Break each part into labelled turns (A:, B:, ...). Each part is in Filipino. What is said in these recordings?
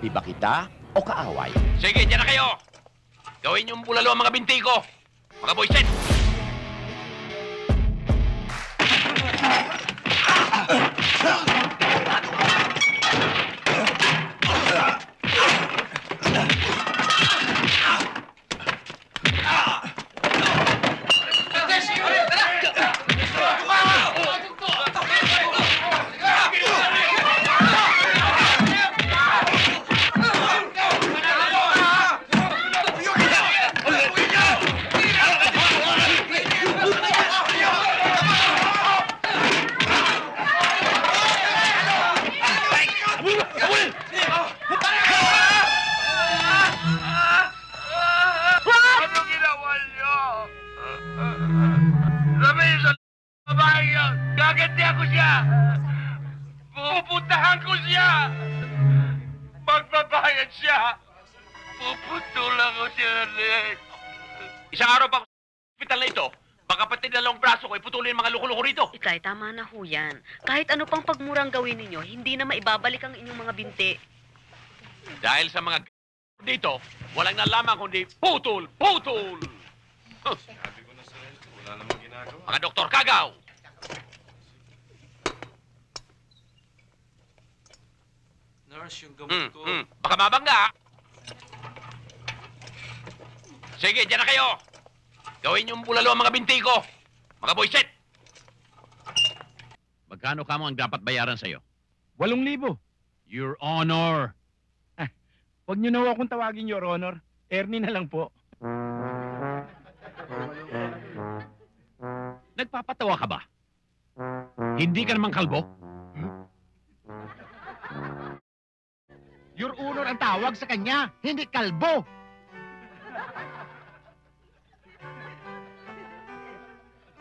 A: Kakampi ba kita o kaaway?
B: Sige, dyan na kayo! Gawin yung bulalo ang mga binti ko! Mga boyset! Pupuntahan ko siya! Magbabayad siya! Puputulan ko siya ulit! Isang araw pa sa hospital na ito, baka pati dalawang braso ko iputulin mga luko-luko rito.
C: Itay, tama na ho yan. Kahit ano pang pagmurang gawin ninyo, hindi na maibabalik ang inyong mga binti.
B: Dahil sa mga dito, walang nalaman kundi putol! Putol! Huh.
D: Sabi ko na sa Renzo, wala namang ginagawa.
B: Mga Doktor Kagaw!
D: Nurse, yung gamot ko.
B: Baka mabangga. Sige, dyan na kayo. Gawin yung bulalo ang mga binti ko. Mga boyset. Magkano ka mo ang dapat bayaran sa'yo?
E: 8,000.
B: Your Honor.
E: Huwag niyo na ho akong tawagin, Your Honor. Ernie na lang po.
B: Nagpapatawa ka ba? Hindi ka naman kalbo?
E: Your Honor ang tawag sa kanya, hindi kalbo.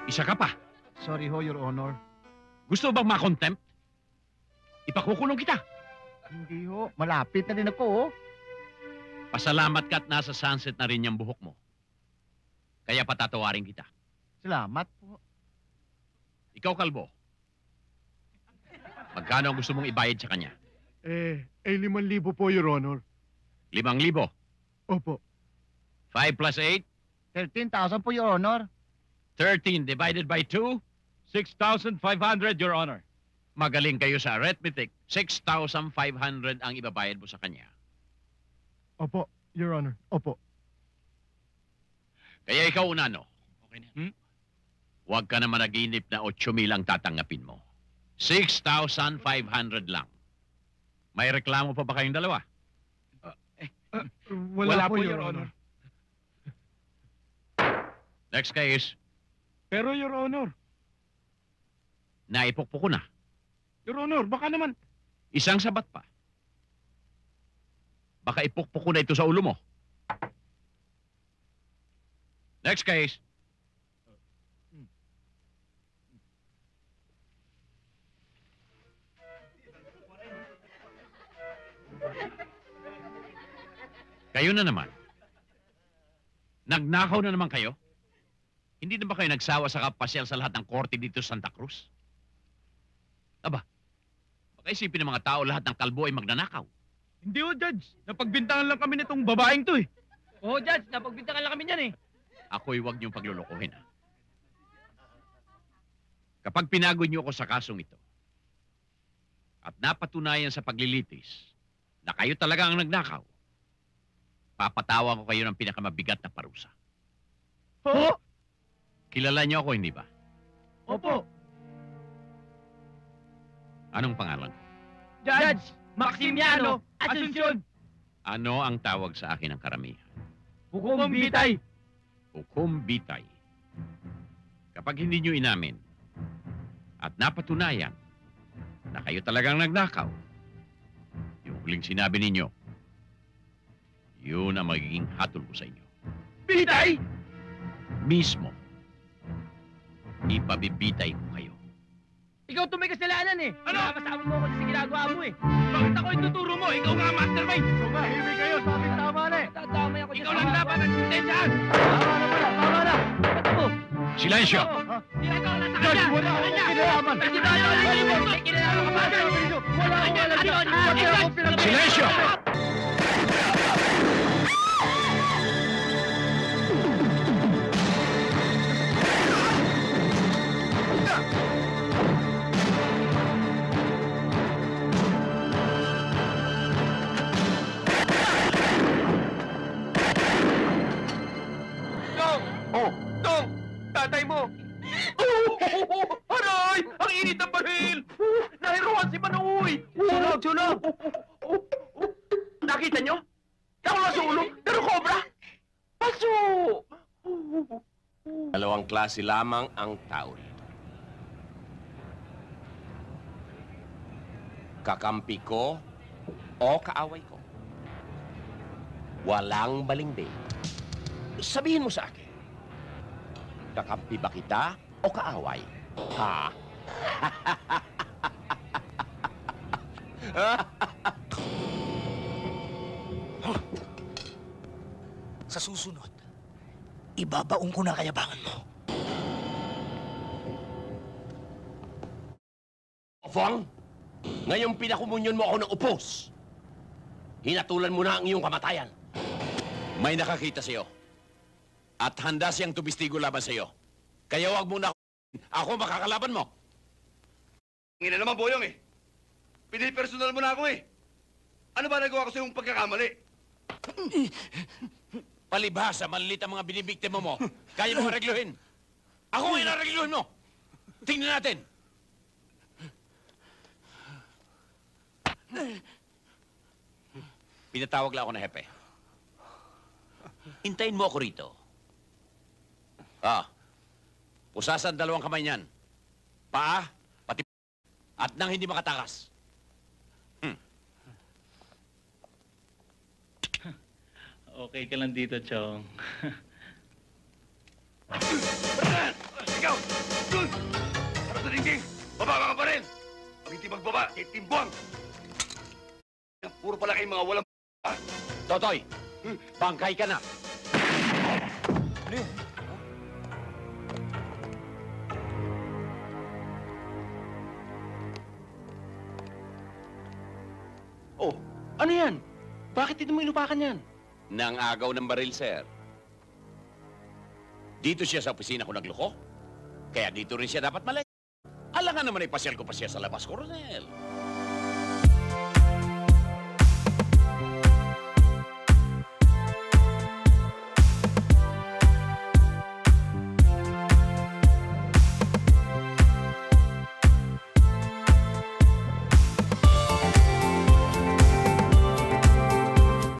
B: Isa ka pa.
E: Sorry ho, Your Honor.
B: Gusto bang makontempt? Ipakukulong kita.
E: Hindi ho, malapit na din ako, ho.
B: Pasalamat ka at nasa sunset na rin yung buhok mo. Kaya patatawarin kita.
E: Salamat po.
B: Ikaw, kalbo. Magkano ang gusto mong ibayad sa kanya?
E: 5,000 po, Your Honor.
B: 5,000.
E: Opo.
B: 5 plus 8?
E: 13,000 po, Your Honor.
B: 13 divided by 2?
E: 6,500, Your Honor.
B: Magaling kayo sa arithmetic. 6,500 ang ibabayad mo sa kanya.
E: Opo, Your Honor. Opo.
B: Kaya ikaw una, no?
E: Okay na.
B: Huwag ka na managinip na 8,000 ang tatanggapin mo. 6,500 lang. May reklamo pa ba kayong dalawa?
E: Wala po, Your Honor.
B: Next case,
E: Pero, Your Honor.
B: naipukpok ko na.
E: Your Honor, baka naman.
B: Isang sabat pa. Baka ipukpok ko na ito sa ulo mo. Next case. Kayo na naman. Nagnakaw na naman kayo? Hindi na ba kayo nagsawa sa kapasyal sa lahat ng korte dito sa Santa Cruz? Aba, baka isipin ng mga tao lahat ng kalbo ay magnanakaw.
E: Hindi ho, Judge. Napagbintangan lang kami nitong babaeng to, eh.
F: Oo, Judge. Napagbintangan lang kami niyan, eh.
B: Ako'y huwag niyong paglulukuhin, ha? Kapag pinagod niyo ako sa kasong ito, at napatunayan sa paglilitis na kayo talaga ang nagnakaw, papatawan ko kayo ng pinakamabigat na parusa.
E: Ho?
B: Kilala niyo ako, hindi ba?
E: Opo.
B: Anong pangalan ko?
F: Judge Maximiano Asuncion.
B: Ano ang tawag sa akin ng karamihan?
F: Hukom bitay.
B: Hukom bitay. Kapag hindi niyo inamin at napatunayan na kayo talagang nagnakaw, yung huling sinabi ninyo, yun ang magiging hatol ko sa inyo.
F: Bitay?
B: Mismo, ipabibitay ko kayo.
F: Ikaw ito may kasalanan, eh. Ano? Nakakasama mo ako sa ginagawa mo, eh. Bakit ako ituturo mo? Ikaw nga mastermind.
E: Tumahimik kayo. Sabi tama na, eh.
F: Tatama ako.
B: Ikaw lang dapat nagsintensyahan!
E: Tama na pala. Tama na.
F: Ba't ako?
B: Silensyo!
F: Ginagawa na sa
E: Judge,
F: kanya.
E: wala akong kinalaman.
F: Hindi ba ayaw? May kinalaman ka ba?
E: Wala akong alam.
F: Ano?
E: Pati akong pinag-
B: Silensyo!
A: Si Manuy!
F: Sunog!
A: Nakita nyo? Ako lang sa ulo, pero cobra! Paso! Dalawang klase lamang ang tao rito. Kakampi ko o kaaway ko. Walang balingding. Sabihin mo sa akin, kakampi ba kita o kaaway? Ha?
G: Sa susunod, ibabaong ko na kayabangan mo.
A: Fong, ngayong pinakumunyon mo ako ng upos. Hinatulan mo na ang iyong kamatayan.
B: May nakakita sa'yo. At handa siyang tubistigo laban sa'yo. Kaya wag mo na ako makakalaban mo.
H: Ngina naman, Boyong eh. Pinipersonal mo na ako eh. Ano ba nagawa ko sa iyong pagkakamali?
B: Palibhasa, malilit ang mga binibiktima mo. Kaya mo aregluhin. Ako ngayon aregluhin mo. Tingnan natin. Pinatawag lang ako ng hepe. Hintayin mo ako rito. Pusasan dalawang kamay niyan. Paa, pati at nang hindi makatakas.
I: Okay ka lang dito, Chong.
H: Bernard! Ikaw! Doon! Sarap sa dingding! Baba ka pa rin! Pag hindi magbaba, titimbuang! Puro pala kayong mga walang
B: Totoy, bangkay ka na.
A: Oh, ano yan? Bakit hindi mo inupakan yan?
B: Nang agaw ng baril, sir. Dito siya sa opisina ko nagloko. Kaya dito rin siya dapat malay. Alangan naman ay pasyal ko pa siya sa labas, Coronel.